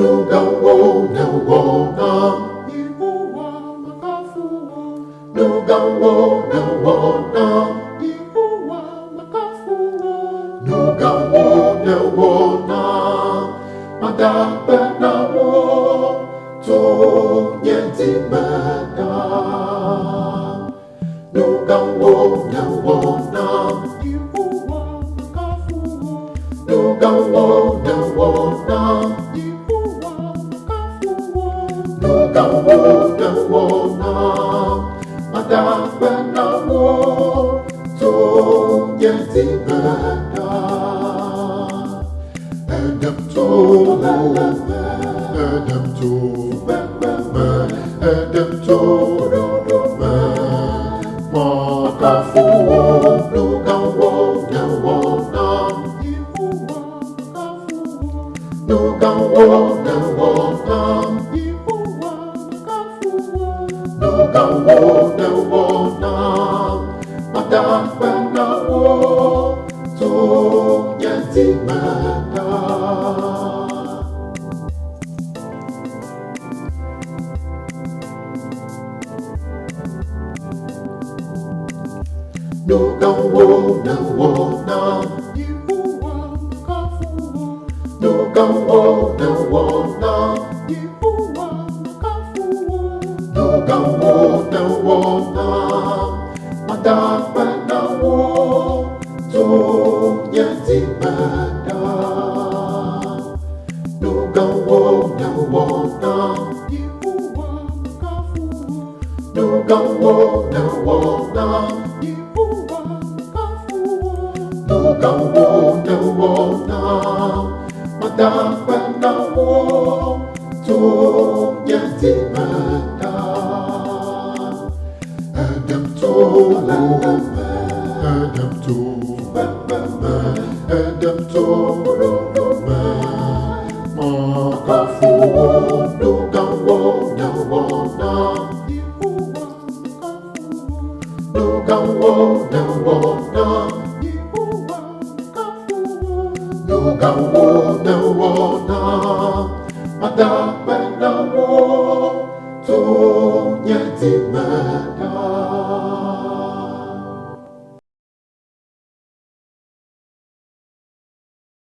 Nugawona Yehowa makafuwo Nugawona Yehowa makafuwo Nugawona Madapenawo To Yetimena Nugawona Yehowa makafuwo Nugawona Nugawona Madapenawo To Yetimena Edem to Makafuwo Nugawona Nugawona Nugawona Madapenawo To Yetimena Nugawona Yehowa makafuwo Nugawona Yehowa makafuwo Nugawona Madapenawo To Yetimena Nugawona Yehowa makafuwo Nugawona Nugawona Madapenawo To Yetimena Edem to Makafuwo Nugawona Nugawona Madapenawo To Yetimena